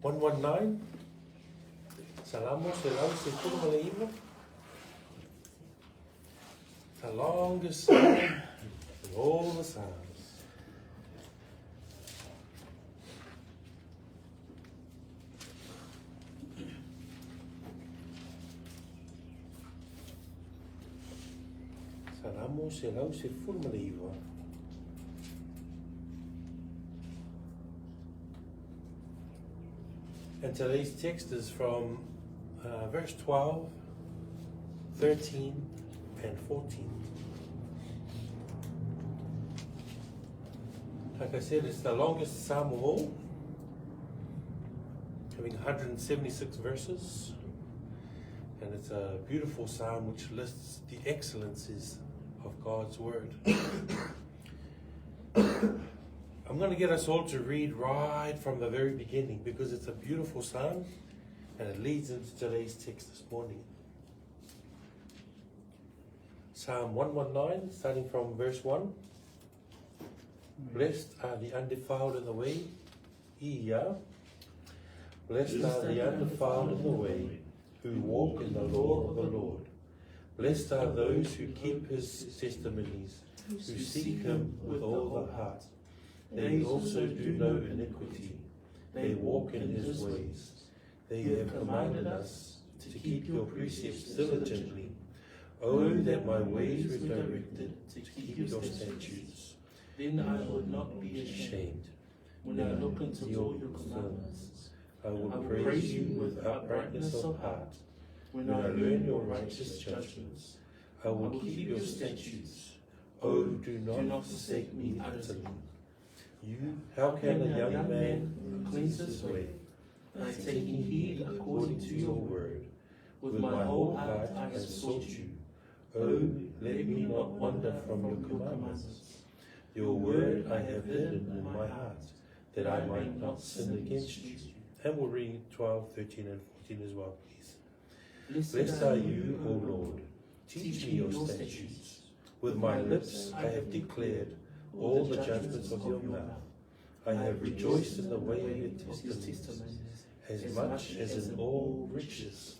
119. Salamos se lau se kurma le ima. The longest psalm of all the psalms. Salamos se lau se kurma le ima. And today's text is from verse 12, 13, and 14. Like I said, it's the longest psalm of all, having 176 verses. And it's a beautiful psalm which lists the excellencies of God's word. I'm going to get us all to read right from the very beginning because it's a beautiful psalm and it leads into today's text this morning. Psalm 119, starting from verse 1. Blessed are the undefiled in the way. Ia. Blessed are the undefiled in the way, who walk in the law of the Lord. Blessed are those who keep his testimonies, who seek him with all the heart. They also do no iniquity. They walk in his ways. They have commanded us to keep your precepts diligently. Oh, that my ways were directed to keep your statutes. Then I would not be ashamed. When I look into all your commandments, I will praise you with uprightness of heart. When I learn your righteous judgments, I will keep your statutes. Oh, do not forsake me utterly. How can a young man cleanse his way? By taking heed according to your word. With my whole heart I have sought you. Oh, let me not wander from your commandments. Your word I have hidden in my heart, that I might not sin against you. And we'll read 12, 13, and 14 as well, please. Blessed are you, O Lord. Teach me your statutes. With my lips I have declared all the judgments of your mouth. I have rejoiced in the way of your testimonies, as much as in all riches.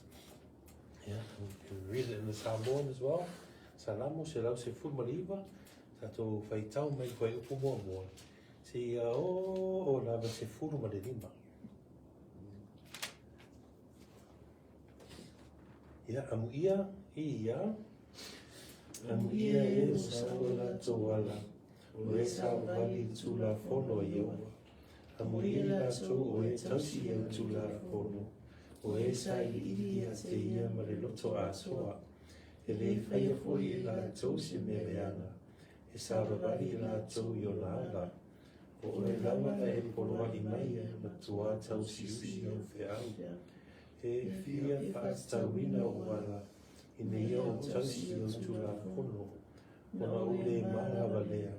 Yeah, we can read it in the Samoan as well. Salamo se lau se fulmaliva, tato whaitau mai koe upu mua mua. Se o lava se fulmalima. Yeah, amuia, ia. Amuia e usaula toala. O e sauvali tula fono iowa. Amuia la to o e tausi e tula fono. O e sai iri a te ia mariloto a soa. E le whaia foi e la tausi me reana. E sauvali la to i o la ala. O e lama e poloa i mai e matua tausi usi o whiau. E fia whaatawina o wala. I me o tausi o tula fono. Ona o le maha walea.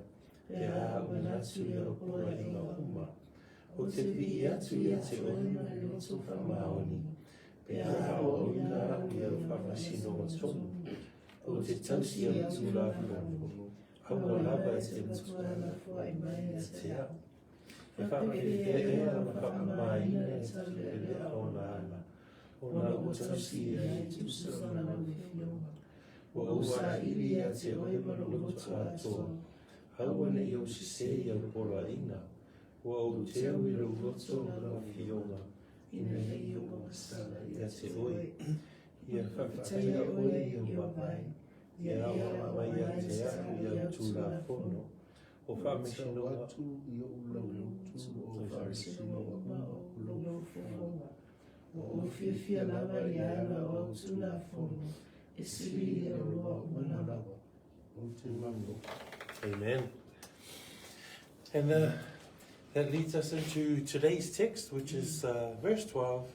E a o natu e o pola i ngā uma. O te pi atu i te oina e loto whamaoni. Pe a o ina i au whamasino o tonu. O te tausi o tula fono. Aua lava e te mutuana fua i mai a te au. E whakere e a whakamaina e tatu e lea o na ana. Ona o tausi e tu sana o whionga. O usa iri a te oima loto atoa. Hawana i o se i au pola ina. Wa o te au i rau roto na whionga. Ina hei o masala i a te oi. Ia whakataia oi i o mawai. Ia awa mai a te au i au tula fono. O whamesino atu i o ulau lotu. O whamesino o mao ulau fono. O whiwhia lava i ana o au tula fono. E siri i o roa o manawa. O te mango. Amen. And that leads us into today's text, which is verse 12,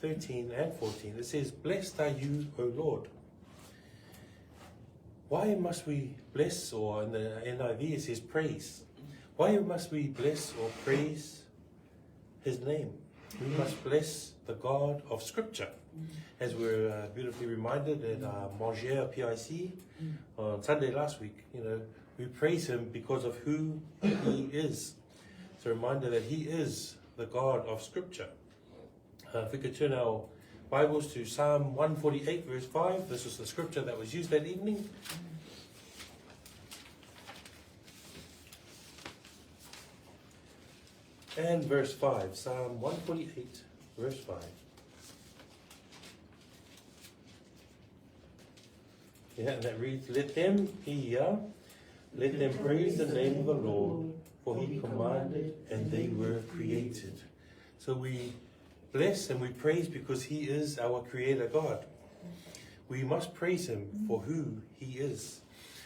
13, and 14. It says, Blessed are you, O Lord. Why must we bless, or in the NIV it says praise. Why must we bless or praise his name? We must bless the God of Scripture. As we're beautifully reminded at Mangere PIC on Sunday last week, we praise him because of who he is. It's a reminder that he is the God of Scripture. If we could turn our Bibles to Psalm 148 verse 5. This was the scripture that was used that evening. And verse 5, Psalm 148 verse 5. Yeah, and that reads, let them praise the name of the Lord, for he commanded and they were created. So we bless and we praise because he is our creator God. We must praise him for who he is.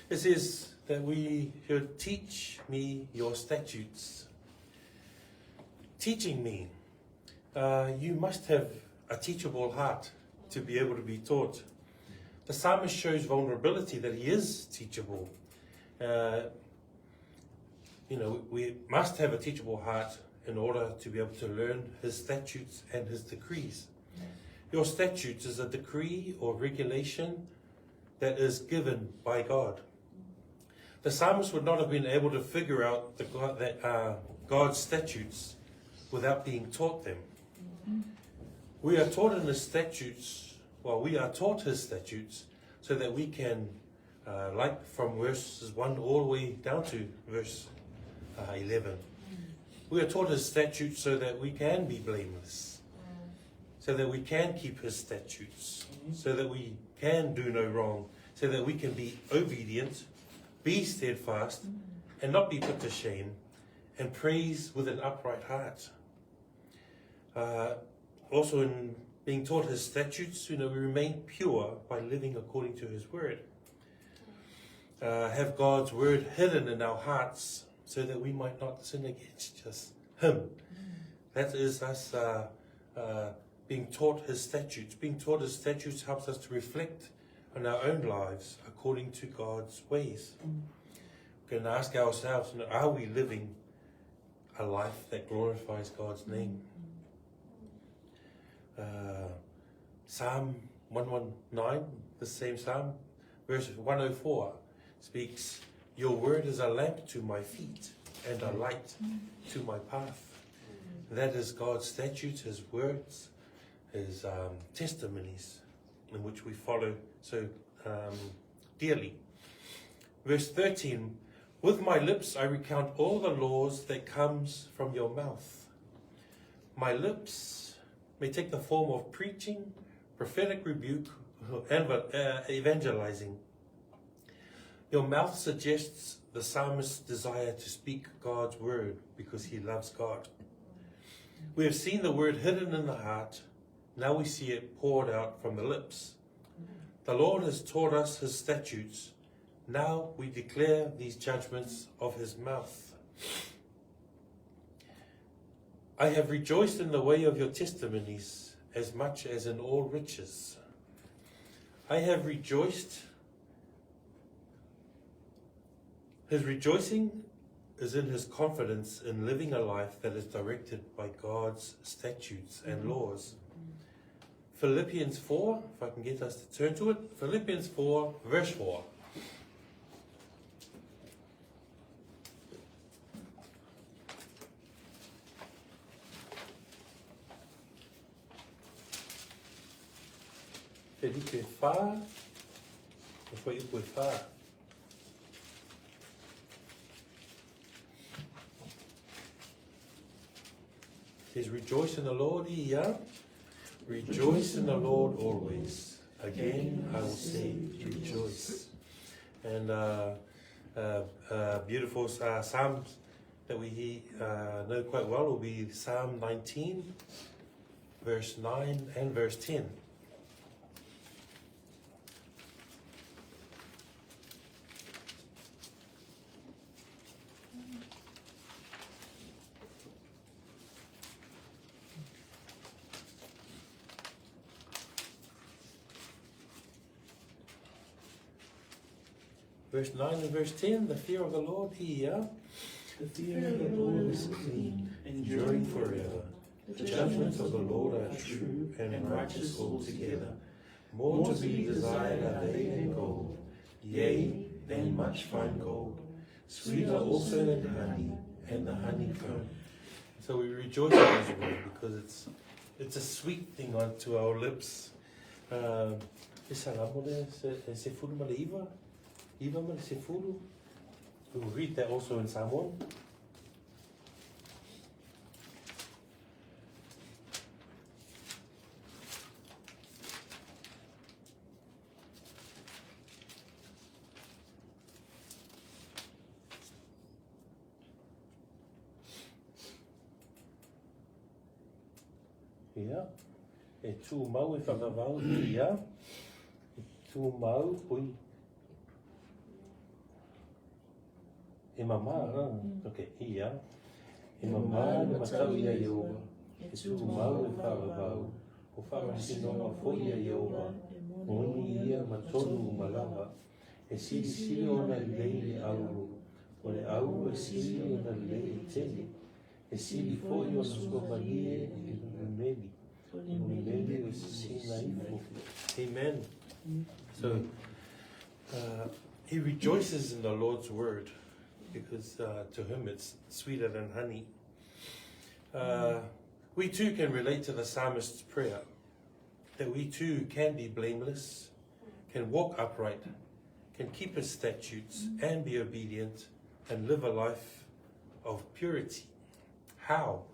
It says that we should teach me your statutes. Teaching me. You must have a teachable heart to be able to be taught. The psalmist shows vulnerability that he is teachable. We must have a teachable heart in order to be able to learn his statutes and his decrees. Your statutes is a decree or regulation that is given by God. The psalmist would not have been able to figure out God's statutes without being taught them. We are taught in his statutes, we are taught his statutes so that we can, like from verses 1 all the way down to verse 11. We are taught his statutes so that we can be blameless, so that we can keep his statutes, so that we can do no wrong, so that we can be obedient, be steadfast, and not be put to shame, and praise with an upright heart. Also in being taught his statutes, we remain pure by living according to his word. Have God's word hidden in our hearts so that we might not sin against just him. That is us being taught his statutes. Being taught his statutes helps us to reflect on our own lives according to God's ways. We can ask ourselves, are we living a life that glorifies God's name? Psalm 119, the same psalm, verse 104 speaks, your word is a lamp to my feet and a light to my path. That is God's statutes, his words, his testimonies in which we follow so dearly. Verse 13, with my lips I recount all the laws that comes from your mouth. My lips may take the form of preaching, prophetic rebuke, and evangelizing. Your mouth suggests the psalmist's desire to speak God's word because he loves God. We have seen the word hidden in the heart. Now we see it poured out from the lips. The Lord has taught us his statutes. Now we declare these judgments of his mouth. I have rejoiced in the way of your testimonies as much as in all riches. I have rejoiced. His rejoicing is in his confidence in living a life that is directed by God's statutes and laws. Philippians 4, if I can get us to turn to it. Philippians 4, verse 4. Felipe Fá, foi o Fá. Says, rejoice in the Lord, rejoice in the Lord always. Again, I will say, rejoice. And beautiful psalms that we know quite well will be Psalm 19, verse 9 and verse 10. Verse 9 and verse 10, the fear of the Lord here. The fear of the Lord is clean, enduring forever. The judgments of the Lord are true and righteous altogether. More to be desired are they than gold, yea, than much fine gold. Sweeter also than honey, and the honeycomb. So we rejoice in his word because It's a sweet thing onto our lips. E salamone se furu ma le iwa. Iwa ma le se furu. We will read that also in Samoan. Ia, e tū mau e whakawau ia, e tū mau ui. E mamā, ok, ia. E mamā le matau ia Iehowa, e tū mau e whakawau, o whakasinonga fōi ia Iehowa, moni ia matonu malawa, e siri ona leile auru, o le au e siri ona leile tele, e siri fōi ona skomanie e meli. Amen. So he rejoices in the Lord's word because to him it's sweeter than honey. We too can relate to the psalmist's prayer that we too can be blameless, can walk upright, can keep his statutes and be obedient and live a life of purity. How?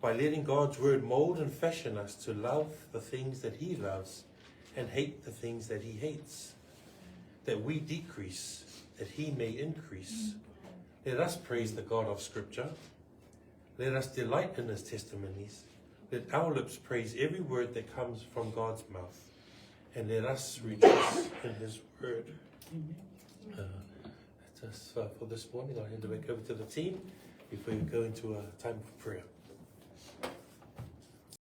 By letting God's word mold and fashion us to love the things that he loves and hate the things that he hates. That we decrease, that he may increase. Let us praise the God of Scripture. Let us delight in his testimonies. Let our lips praise every word that comes from God's mouth. And let us rejoice in his word. That's us for this morning. I'll hand it back over to the team before we go into a time of prayer.